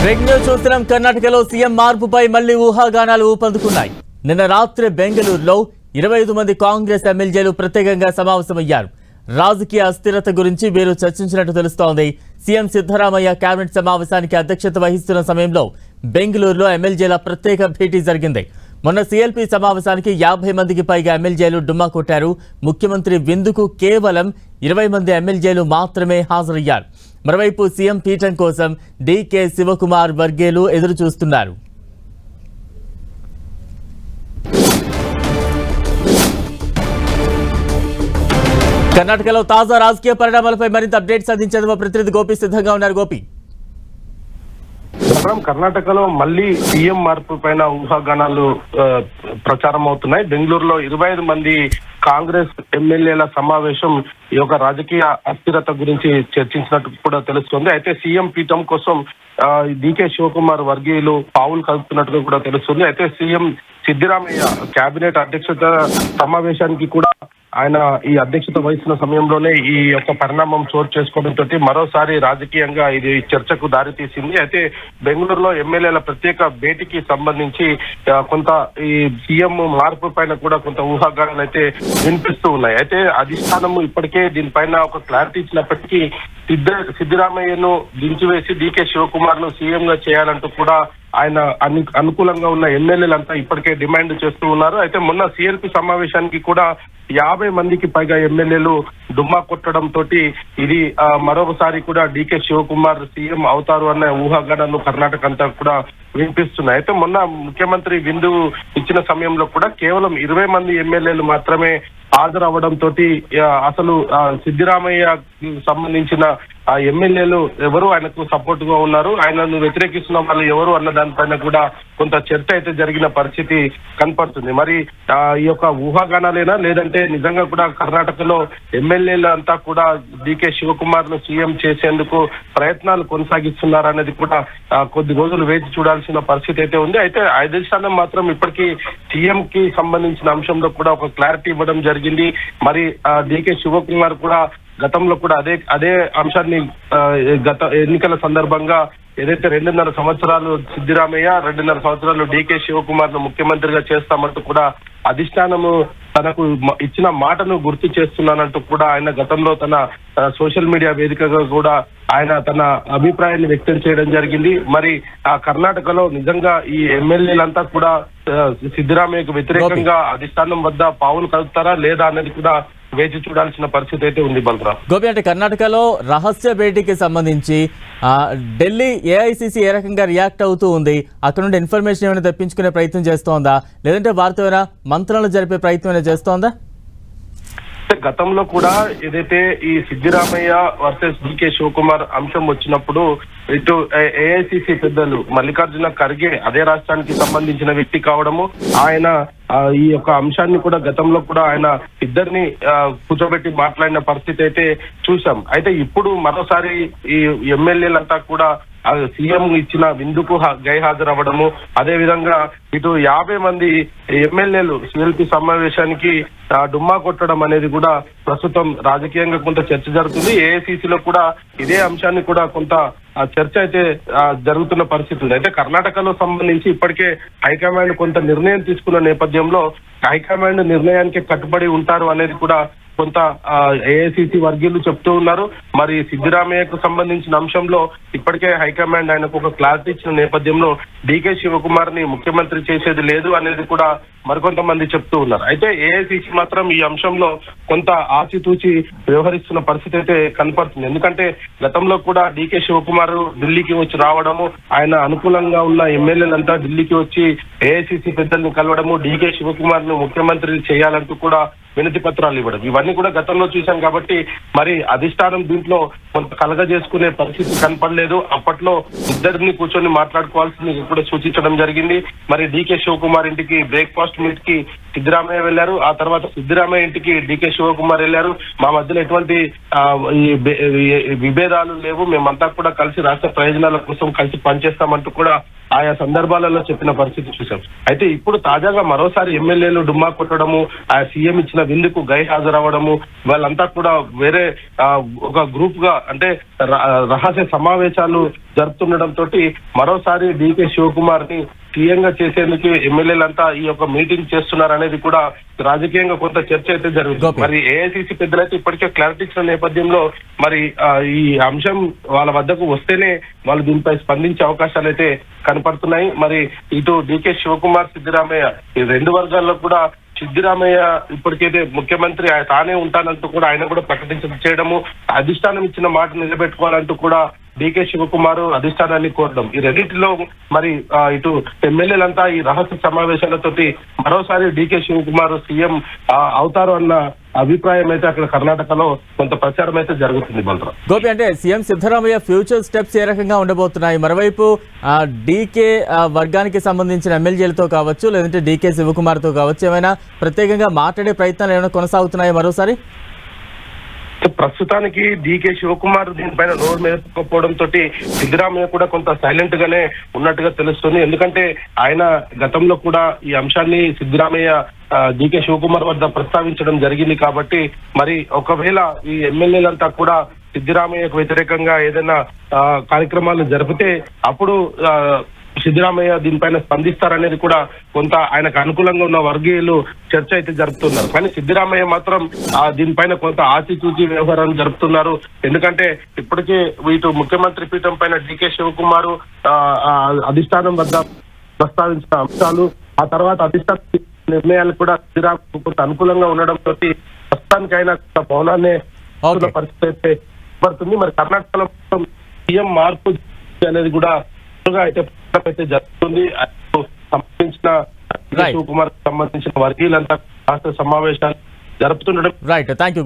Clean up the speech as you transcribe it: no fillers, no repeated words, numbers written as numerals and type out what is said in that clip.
Break news చూస్తున్నాం. కర్ణాటకలో CM మార్పుపై మళ్లీ ఊహాగానాలు ఊపందుకున్నాయి. నిన్న రాత్రి బెంగళూరులో 25 మంది కాంగ్రెస్ ఎమ్మెల్యేలు ప్రత్యేకంగా సమావేశమయ్యారు. రాజకీయ అస్థిరత గురించి వీరు చర్చించినట్టు తెలుస్తోంది. సీఎం సిద్ధరామయ్య కేబినెట్ సమావేశానికి అధ్యక్షత వహిస్తున్న సమయంలో బెంగళూరులో ఎమ్మెల్యేల ప్రత్యేక భేటీ జరిగింది. మొన్న సీఎల్పీ సమావేశానికి 50 మందికి పైగా ఎమ్మెల్యేలు డుమ్మా కొట్టారు. ముఖ్యమంత్రి విందుకు కేవలం 20 మంది ఎమ్మెల్యేలు మాత్రమే హాజరయ్యారు. మరోవైపు సీఎం పీఠం కోసం డీకే శివకుమార్ వర్గేలు ఎదురు చూస్తున్నారు. కర్ణాటకలో తాజా రాజకీయ పరిణామాలపై మరింత అప్డేట్స్ అందించేందుకు ప్రతినిధి గోపి సిద్ధంగా ఉన్నారు. గోపి, కర్ణాటకలో మళ్లీ సీఎం మార్పు పైన ఊహాగానాలు ప్రచారం అవుతున్నాయి. బెంగళూరులో 25 మంది కాంగ్రెస్ ఎమ్మెల్యేల సమావేశం ఈ యొక్క రాజకీయ అస్థిరత గురించి చర్చించినట్టు కూడా తెలుస్తోంది. అయితే సీఎం పీఠం కోసం డీకే శివకుమార్ వర్గీయులు పావులు కలుపుతున్నట్టుగా కూడా తెలుస్తుంది. అయితే సీఎం సిద్ధరామయ్య కేబినెట్ అధ్యక్షత సమావేశానికి కూడా ఆయన ఈ అధ్యక్షత వహిస్తున్న సమయంలోనే ఈ యొక్క పరిణామం చోటు చేసుకోవడంతో మరోసారి రాజకీయంగా ఇది చర్చకు దారితీసింది. అయితే బెంగళూరులో ఎమ్మెల్యేల ప్రత్యేక భేటీకి సంబంధించి కొంత ఈ సీఎం మార్పు పైన కూడా కొంత ఊహాగానాలు అయితే వినిపిస్తూ ఉన్నాయి. అయితే అధిష్టానం ఇప్పటికే దీనిపైన ఒక క్లారిటీ ఇచ్చినప్పటికీ సిద్ధరామయ్యను దించివేసి డీకే శివకుమార్ ను సీఎం గా చేయాలంటూ కూడా ఆయన అనుకూలంగా ఉన్న ఎమ్మెల్యేలంతా ఇప్పటికే డిమాండ్ చేస్తూ ఉన్నారు. అయితే మొన్న సీఎల్పీ సమావేశానికి కూడా 50 మందికి పైగా ఎమ్మెల్యేలు డుమ్మా కొట్టడం తోటి ఇది మరొకసారి కూడా డీకే శివకుమార్ సీఎం అవుతారు అన్న ఊహాగానాలు కర్ణాటక అంతా కూడా వినిపిస్తున్నాయి. అయితే మొన్న ముఖ్యమంత్రి విందు ఇచ్చిన సమయంలో కూడా కేవలం 20 మంది ఎమ్మెల్యేలు మాత్రమే హాజరవ్వడం తోటి అసలు సిద్ధరామయ్య సంబంధించిన ఆ ఎమ్మెల్యేలు ఎవరు ఆయనకు సపోర్ట్ గా ఉన్నారు, ఆయనను వ్యతిరేకిస్తున్న వాళ్ళు ఎవరు అన్న దానిపైన కూడా కొంత చర్చ అయితే జరిగిన పరిస్థితి కనపడుతుంది. మరి ఈ యొక్క ఊహాగానాలేనా లేదంటే నిజంగా కూడా కర్ణాటకలో ఎమ్మెల్యేలు అంతా కూడా డీకే శివకుమార్ ను సీఎం చేసేందుకు ప్రయత్నాలు కొనసాగిస్తున్నారనేది కూడా కొద్ది రోజులు వేచి చూడాల్సిన పరిస్థితి అయితే ఉంది. అయితే అధిష్టానం మాత్రం ఇప్పటికీ సీఎం కి సంబంధించిన అంశంలో కూడా ఒక క్లారిటీ ఇవ్వడం జరిగింది. మరి డీకే శివకుమార్ కూడా గతంలో కూడా అదే అంశాన్ని గత ఎన్నికల సందర్భంగా ఏదైతే 2.5 సంవత్సరాలు సిద్ధరామయ్య 2.5 సంవత్సరాలు డీకే శివకుమార్ ను ముఖ్యమంత్రిగా చేస్తామంటూ కూడా అధిష్టానము తనకు ఇచ్చిన మాటను గుర్తు చేస్తున్నానంటూ కూడా ఆయన గతంలో తన సోషల్ మీడియా వేదికగా కూడా ఆయన తన అభిప్రాయాన్ని వ్యక్తం చేయడం జరిగింది. మరి ఆ కర్ణాటకలో నిజంగా ఈ ఎమ్మెల్యేలంతా కూడా సిద్ధరామయ్యకు వ్యతిరేకంగా అధిష్టానం వద్ద పావులు కలుపుతారా లేదా అనేది కూడా వేచి చూడాల్సిన పరిస్థితి అయితే ఉంది. బలరాం గోపి, అంటే కర్ణాటకలో రహస్య భేటీకి సంబంధించి ఢిల్లీ ఏఐసిసి ఏ రకంగా రియాక్ట్ అవుతూ ఉంది? అక్కడ నుండి ఇన్ఫర్మేషన్ ఏమైనా తెప్పించుకునే ప్రయత్నం చేస్తోందా, లేదంటే వారితో ఏమైనా మంత్రాలు జరిపే ప్రయత్నం ఏమైనా చేస్తోందా? గతంలో కూడా ఏదైతే ఈ సిద్ధరామయ్య వర్సెస్ డీకే శివకుమార్ అంశం వచ్చినప్పుడు ఇటు ఏఐసిసి పెద్దలు మల్లికార్జున ఖర్గే అదే రాష్ట్రానికి సంబంధించిన వ్యక్తి కావడము, ఆయన ఈ యొక్క అంశాన్ని కూడా గతంలో కూడా ఆయన ఇద్దరిని కూర్చోబెట్టి మాట్లాడిన పరిస్థితి అయితే చూసాం. అయితే ఇప్పుడు మరోసారి ఈ ఎమ్మెల్యేలంతా కూడా సీఎం ఇచ్చిన విందుకు గైహాజరవ్వడము, అదే విధంగా ఇటు 50 మంది ఎమ్మెల్యేలు సీఎల్పీ సమావేశానికి డుమ్మా కొట్టడం అనేది కూడా ప్రస్తుతం రాజకీయంగా కొంత చర్చ జరుగుతుంది. ఏఐసిసిలో కూడా ఇదే అంశాన్ని కూడా కొంత చర్చ అయితే జరుగుతున్న పరిస్థితి ఉంది. అయితే కర్ణాటకలో సంబంధించి ఇప్పటికే హైకమాండ్ కొంత నిర్ణయం తీసుకున్న నేపథ్యంలో హైకమాండ్ నిర్ణయానికి కట్టుబడి ఉంటారు అనేది కూడా కొంత ఏఐసిసి వర్గీయులు చెప్తూ ఉన్నారు. మరి సిద్ధరామయ్యకు సంబంధించిన అంశంలో ఇప్పటికే హైకమాండ్ ఆయనకు ఒక క్లారిటీ ఇచ్చిన నేపథ్యంలో డీకే శివకుమార్ ని ముఖ్యమంత్రి చేసేది లేదు అనేది కూడా మరికొంతమంది చెప్తూ ఉన్నారు. అయితే ఏఐసిసి మాత్రం ఈ అంశంలో కొంత ఆచితూచి వ్యవహరిస్తున్న పరిస్థితి అయితే కనపడుతుంది. ఎందుకంటే గతంలో కూడా డీకే శివకుమార్ ఢిల్లీకి వచ్చి రావడము, ఆయన అనుకూలంగా ఉన్న ఎమ్మెల్యేలంతా ఢిల్లీకి వచ్చి ఏఐసిసి పెద్దల్ని కలవడము, డీకే శివకుమార్ ను ముఖ్యమంత్రి చేయాలంటూ కూడా వినతి పత్రాలు ఇవ్వడం, ఇవన్నీ కూడా గతంలో చూశాం. కాబట్టి మరి అధిష్టానం దీంట్లో కొంత కలగజేసుకునే పరిస్థితి కనపడలేదు. అప్పట్లో ఇద్దరిని కూర్చొని మాట్లాడుకోవాల్సింది కూడా సూచించడం జరిగింది. మరి డీకే శివకుమార్ ఇంటికి బ్రేక్ఫాస్ట్ మీట్ కి సిద్ధరామయ్య వెళ్లారు, ఆ తర్వాత సిద్ధరామయ్య ఇంటికి డీకే శివకుమార్ వెళ్లారు. మా మధ్యలో ఎటువంటి విభేదాలు లేవు, మేమంతా కూడా కలిసి రాష్ట్ర ప్రయోజనాల కోసం కలిసి పనిచేస్తామంటూ కూడా ఆయా సందర్భాలలో చెప్పిన పరిస్థితి చూసాం. అయితే ఇప్పుడు తాజాగా మరోసారి ఎమ్మెల్యేలు డుమ్మా కొట్టడము, ఆ సీఎం ఇచ్చిన సంబంధించిన విందుకు హాజరవ్వడము, వాళ్ళంతా కూడా వేరే ఒక గ్రూప్ గా అంటే రహస్య సమావేశాలు జరుపుతుండడం తోటి మరోసారి డికే శివకుమార్ ని సీఎంగా చేసేందుకు ఎమ్మెల్యేలంతా ఈ యొక్క మీటింగ్ చేస్తున్నారు అనేది కూడా రాజకీయంగా కొంత చర్చ అయితే జరుగుతుంది. మరి ఏఐసిసి పెద్దలైతే ఇప్పటికే క్లారిటీ ఇచ్చిన నేపథ్యంలో మరి ఈ అంశం వాళ్ళ వద్దకు వస్తేనే వాళ్ళు దీనిపై స్పందించే అవకాశాలు అయితే కనపడుతున్నాయి. మరి ఇటు డికే శివకుమార్, సిద్ధరామయ్య ఈ రెండు వర్గాల్లో కూడా సిద్ధరామయ్య ఇప్పటికైతే ముఖ్యమంత్రి తానే ఉంటానంటూ కూడా ఆయన కూడా చేయడము, అధిష్టానం ఇచ్చిన మాట నిలబెట్టుకోవాలంటూ కూడా డికే శివకుమార్ అధిష్టానాన్ని కోరడం, ఈ రెండింటిలో మరి ఇటు ఎమ్మెల్యేలంతా ఈ రహస్య సమావేశాలతోటి మరోసారి డికే శివకుమార్ సీఎం అవుతారు అన్న అభిప్రాయం అయితే అక్కడ కర్ణాటకలో కొంత ప్రచారం అయితే జరుగుతుంది. బలరాం గోపి, అంటే సీఎం సిద్ధరామయ్య ఫ్యూచర్ స్టెప్స్ ఏ రకంగా ఉండబోతున్నాయి? మరోవైపు డీకే వర్గానికి సంబంధించిన ఎమ్మెల్యేలతో కావచ్చు, లేదంటే డీకే శివకుమార్తో కావచ్చు, ఏమైనా ప్రత్యేకంగా మాట్లాడే ప్రయత్నాలు ఏమైనా కొనసాగుతున్నాయి మరోసారి? ప్రస్తుతానికి డికే శివకుమార్ దీనిపైన నోరు మేకపోవడం తోటి సిద్ధరామయ్య కూడా కొంత సైలెంట్ గానే ఉన్నట్టుగా తెలుస్తుంది. ఎందుకంటే ఆయన గతంలో కూడా ఈ అంశాన్ని సిద్ధరామయ్య డికే శివకుమార్ వద్ద ప్రస్తావించడం జరిగింది. కాబట్టి మరి ఒకవేళ ఈ ఎమ్మెల్యేలంతా కూడా సిద్ధరామయ్యకు వ్యతిరేకంగా ఏదైనా కార్యక్రమాలు జరిపితే అప్పుడు సిద్ధరామయ్య దీనిపైన స్పందిస్తారనేది కూడా కొంత ఆయనకు అనుకూలంగా ఉన్న వర్గీయులు చర్చ అయితే జరుపుతున్నారు. కానీ సిద్ధరామయ్య మాత్రం దీనిపైన కొంత ఆచితూచి వ్యవహారాలు జరుపుతున్నారు. ఎందుకంటే ఇప్పటికే ఇటు ముఖ్యమంత్రి పీఠం పైన డికే శివకుమార్ అధిష్టానం వద్ద ప్రస్తావించిన అంశాలు, ఆ తర్వాత అధిష్టాన నిర్ణయాలు కూడా సిద్ధరామయ్య కొంత అనుకూలంగా ఉండడంతో ప్రస్తుతానికి ఆయన మౌనాన్ని పరిస్థితి అయితే పడుతుంది. మరి కర్ణాటకలో సీఎం మార్పు అనేది కూడా అయితే జరుగుతుంది. సంబంధించిన శివకుమార్ సంబంధించిన వర్గీయులంతా సమావేశాలు జరుపుతుండడం. Right, thank you.